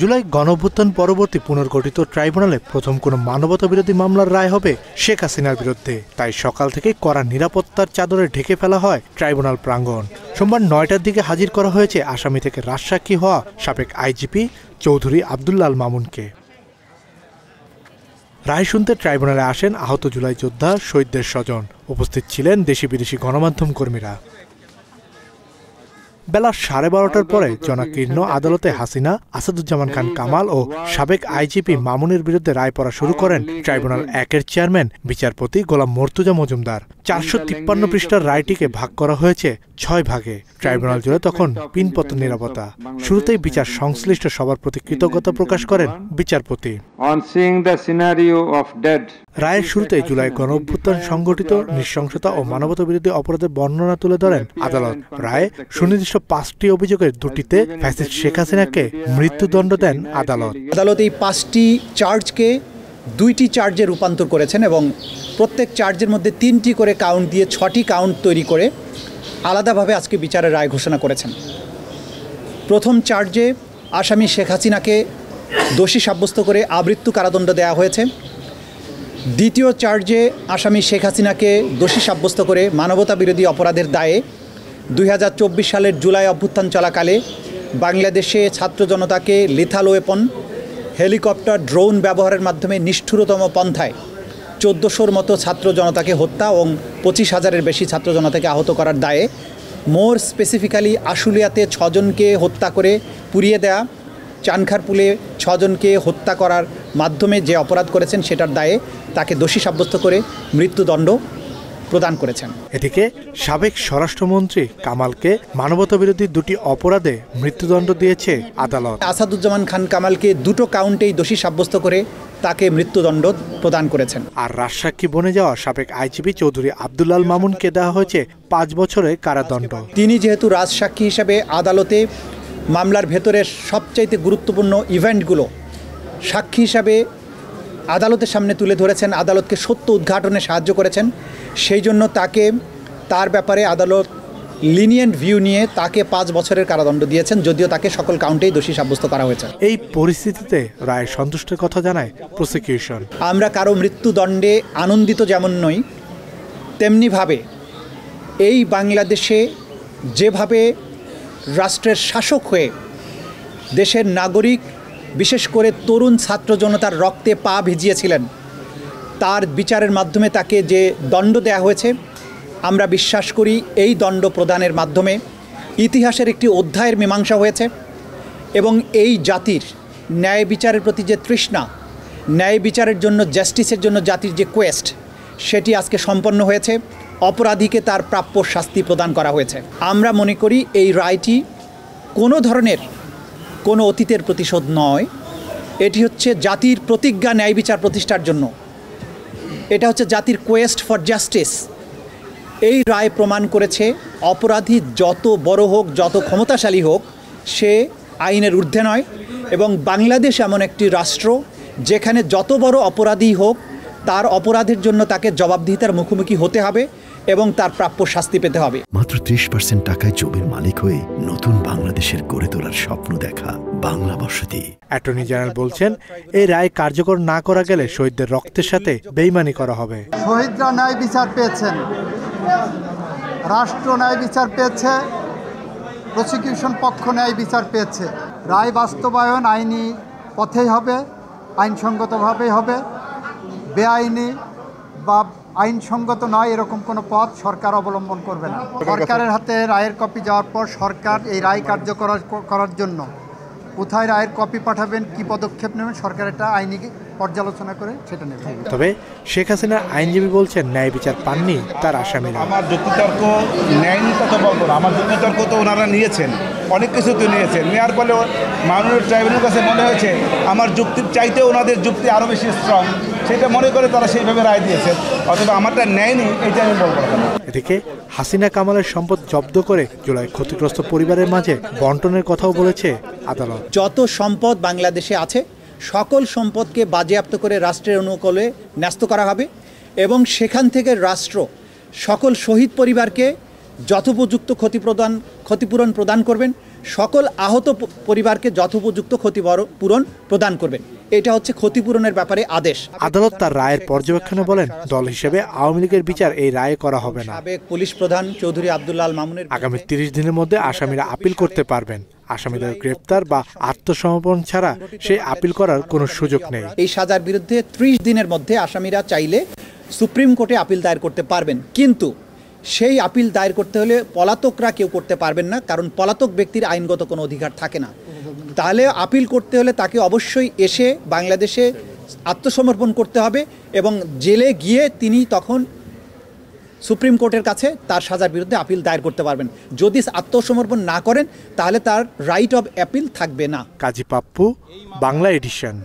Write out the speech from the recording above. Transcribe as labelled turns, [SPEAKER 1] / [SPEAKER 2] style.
[SPEAKER 1] জুলাই গণঅভ্যুত্থান পরবর্তী পুনর্গঠিত ট্রাইব্যুনালে প্রথম কোনো মানবতাবিরোধী মামলার রায় হবে শেখ হাসিনার বিরুদ্ধে। তাই সকাল থেকে কড়া নিরাপত্তার চাদরে ঢেকে ফেলা হয় ট্রাইব্যুনাল প্রাঙ্গণ। সোমবার ৯টার দিকে হাজির করা হয়েছে আসামি থেকে রাজসাক্ষী হওয়া সাবেক আইজিপি চৌধুরী আব্দুল্লাহ আল মামুনকে। রায় শুনতে ট্রাইব্যুনালে আসেন আহত জুলাই যোদ্ধা শহীদদের স্বজন। উপস্থিত ছিলেন দেশি বিদেশি গণমাধ্যম কর্মীরা। বেলা 12:30টার পরে জনাকীর্ণ আদালতে হাসিনা, আসাদুজ্জামান খান কামাল ও সাবেক আইজিপি মামুনের বিরুদ্ধে রায় পড়া শুরু করেন ট্রাইব্যুনাল ১-এর চেয়ারম্যান বিচারপতি গোলাম মর্তুজা মজুমদার। ৪৫৩ পৃষ্ঠার রায়টিকে ভাগ করা হয়েছে ৬ ভাগে। ট্রাইব্যুনাল জুড়ে তখন পিনপত্র নিরাপত্তা। শুরুতেই বিচার সংশ্লিষ্ট সবার প্রতি কৃতজ্ঞতা প্রকাশ করেন বিচারপতি। রায়ের শুরুতেই জুলাই গণঅভ্যুত্থান সংগঠিত নৃশংসতা ও মানবতাবিরোধী অপরাধের বর্ণনা তুলে ধরেন আদালত। রায়ে সুনির্দিষ্ট ৫টি অভিযোগের ২টিতে ফ্যাসিস্ট শেখ হাসিনাকে মৃত্যুদণ্ড দেন আদালত।
[SPEAKER 2] আদালত এই ৫টি চার্জকে ২টি চার্জে রূপান্তর করেছেন এবং প্রত্যেক চার্জের মধ্যে ৩টি করে কাউন্ট দিয়ে ৬টি কাউন্ট তৈরি করে আলাদাভাবে আজকে বিচারের রায় ঘোষণা করেছেন। প্রথম চার্জে আসামি শেখ হাসিনাকে দোষী সাব্যস্ত করে আমৃত্যু কারাদণ্ড দেওয়া হয়েছে। দ্বিতীয় চার্জে আসামি শেখ হাসিনাকে দোষী সাব্যস্ত করে মানবতাবিরোধী অপরাধের দায়ে ২০২৪ সালের জুলাই অভ্যুত্থান চলাকালে বাংলাদেশে ছাত্র জনতাকে লিথাল ওয়েপন, হেলিকপ্টার, ড্রোন ব্যবহারের মাধ্যমে নিষ্ঠুরতম পন্থায় ১৪০০র মতো ছাত্র জনতাকে হত্যা এবং ২৫,০০০-এর বেশি ছাত্র জনতাকে আহত করার দায়ে, মোর স্পেসিফিক্যালি আশুলিয়াতে ৬ জনকে হত্যা করে পুড়িয়ে দেয়া, চানখারপুলে ৬ জনকে হত্যা করার মাধ্যমে যে অপরাধ করেছেন সেটার দায়ে তাকে দোষী সাব্যস্ত করে মৃত্যুদণ্ড প্রদান করেছেন।
[SPEAKER 1] এদিকে সাবেক স্বরাষ্ট্রমন্ত্রী কামালকে মানবতাবিরোধী ২টি অপরাধে মৃত্যুদণ্ড দিয়েছে আদালত।
[SPEAKER 2] আসাদুজ্জামান খান কামালকে ২টো কাউন্টেই দোষী সাব্যস্ত করে তাকে মৃত্যুদণ্ড প্রদান করেছেন।
[SPEAKER 1] আর রাজসাক্ষী বনে যাওয়া সাবেক আইজিপি চৌধুরী আব্দুল্লাহ আল মামুনকে দেওয়া হয়েছে ৫ বছরের কারাদণ্ড।
[SPEAKER 2] তিনি যেহেতু রাজসাক্ষী হিসেবে আদালতে মামলার ভেতরের সবচাইতে গুরুত্বপূর্ণ ইভেন্টগুলো সাক্ষী হিসাবে আদালতের সামনে তুলে ধরেছেন, আদালতকে সত্য উদ্ঘাটনে সাহায্য করেছেন, সেই জন্য তাকে তার ব্যাপারে আদালত লিনিয়েন্ট ভিউ নিয়ে তাকে ৫ বছরের কারাদণ্ড দিয়েছেন, যদিও তাকে সকল কাউন্টেই দোষী সাব্যস্ত করা হয়েছে।
[SPEAKER 1] এই পরিস্থিতিতে রায় সন্তুষ্টের কথা জানায় প্রসিকিউশন।
[SPEAKER 2] আমরা কারো মৃত্যুদণ্ডে আনন্দিত যেমন নই, তেমনিভাবে এই বাংলাদেশে যেভাবে রাষ্ট্রের শাসক হয়ে দেশের নাগরিক, বিশেষ করে তরুণ ছাত্র জনতার রক্তে পা ভিজিয়েছিলেন, তার বিচারের মাধ্যমে তাকে যে দণ্ড দেয়া হয়েছে, আমরা বিশ্বাস করি এই দণ্ড প্রদানের মাধ্যমে ইতিহাসের একটি অধ্যায়ের মীমাংসা হয়েছে এবং এই জাতির ন্যায় বিচারের প্রতি যে তৃষ্ণা, ন্যায় বিচারের জন্য, জাস্টিসের জন্য জাতির যে কোয়েস্ট, সেটি আজকে সম্পন্ন হয়েছে। অপরাধীকে তার প্রাপ্য শাস্তি প্রদান করা হয়েছে। আমরা মনে করি এই রায়টি কোনো ধরনের কোনো অতীতের প্রতিশোধ নয়, এটি হচ্ছে জাতির প্রতিজ্ঞা ন্যায় বিচার প্রতিষ্ঠার জন্য। এটা হচ্ছে জাতির কোয়েস্ট ফর জাস্টিস। এই রায় প্রমাণ করেছে অপরাধী যত বড় হোক, যত ক্ষমতাশালী হোক, সে আইনের ঊর্ধ্বে নয় এবং বাংলাদেশ এমন একটি রাষ্ট্র যেখানে যত বড় অপরাধী হোক তার অপরাধের জন্য তাকে জবাবদিহিতার মুখোমুখি হতে হবে এবং তার প্রাপ্য শাস্তি পেতে হবে।
[SPEAKER 3] মাত্র ৩০% টাকায় জমির মালিক হয়ে নতুন বাংলাদেশের গড়ে তোলার স্বপ্ন দেখা বাংলা বসতি।
[SPEAKER 1] অ্যাটর্নি জেনারেল বলছেন, এই রায় কার্যকর না করা গেলে শহীদদের রক্তের সাথে বেইমানি করা হবে।
[SPEAKER 4] শহীদরা ন্যায় বিচার পেয়েছেন, রাষ্ট্র ন্যায় বিচার পেয়েছে, প্রসিকিউশন পক্ষ ন্যায় বিচার পেয়েছে। রায় বাস্তবায়ন আইনি পথেই হবে, আইনসঙ্গতভাবেই হবে। বেআইনি বা আইনসঙ্গত নয় এরকম কোনো পথ সরকার অবলম্বন করবে না। সরকারের হাতে রায়ের কপি যাওয়ার পর সরকার এই রায় কার্যকর করার জন্য কোথায় রায়ের কপি পাঠাবেন, কি পদক্ষেপ নেবেন, সরকার এটা আইনি পর্যালোচনা করে সেটা নেবে।
[SPEAKER 1] তবে শেখ হাসিনার আইনজীবী বলছেন, ন্যায় বিচার পাননি তার আসামিরা।
[SPEAKER 5] আমার যুক্তিতর্ক ন্যায়নি কথা বলবো না, আমার যুক্তিতর্ক তো ওনারা নিয়েছেন, অনেক কিছু তো নিয়েছেন। নেওয়ার ফলে মাননীয় ট্রাইব্যুনালের কাছে মনে হয়েছে আমার যুক্তির চাইতে ওনাদের যুক্তি আরও বেশি স্ট্রং, সেটা মনে করে তারা সেইভাবে রায় দিয়েছেন। অথবা আমারটা ন্যায়নি, এইটা আমি বলবো না।
[SPEAKER 1] এদিকে হাসিনা কামালের সম্পদ জব্দ করে জুলাই ক্ষতিগ্রস্ত পরিবারের মাঝে বন্টনের কথাও বলেছে আদালত।
[SPEAKER 2] যত সম্পদ বাংলাদেশে আছে সকল সম্পদকে বাজেয়াপ্ত করে রাষ্ট্রের অনুকূলে ন্যস্ত করা হবে এবং সেখান থেকে রাষ্ট্র সকল শহীদ পরিবারকে যথোপযুক্ত ক্ষতিপূরণ প্রদান করবেন। সকল আহত পরিবারকে যথোপযুক্ত ক্ষতিপূরণ প্রদান করবেন। এটা হচ্ছে ক্ষতিপূরণের ব্যাপারে আদেশ।
[SPEAKER 1] আদালত তার রায়ের পর্যবেক্ষণে বলেন, দল হিসেবে আওয়ামী লীগের বিচার এই রায়ে করা হবে না।
[SPEAKER 2] সাবেক পুলিশ প্রধান চৌধুরী আব্দুল্লাহ আল মামুনের
[SPEAKER 1] আগামী 30 দিনের মধ্যে আসামিরা আপিল করতে পারবেন। আসামিদের গ্রেপ্তার বা আত্মসমর্পণ ছাড়া সেই আপিল করার কোনো সুযোগ নেই।
[SPEAKER 2] এই সাজার বিরুদ্ধে 30 দিনের মধ্যে আসামিরা চাইলে সুপ্রিম কোর্টে আপিল দায়ের করতে পারবেন, কিন্তু সেই আপিল দায়ের করতে হলে পলাতকরা কেউ করতে পারবেন না, কারণ পলাতক ব্যক্তির আইনগত কোনো অধিকার থাকে না। তাহলে আপিল করতে হলে তাকে অবশ্যই এসে বাংলাদেশে আত্মসমর্পণ করতে হবে এবং জেলে গিয়ে তিনি তখন সুপ্রিম কোর্টের কাছে তার সাজার বিরুদ্ধে আপিল দায়ের করতে পারবেন। যদি আত্মসমর্পণ না করেন তাহলে তার রাইট অফ অ্যাপিল থাকবে না।
[SPEAKER 1] কাজী পাপ্পু, বাংলা এডিশন।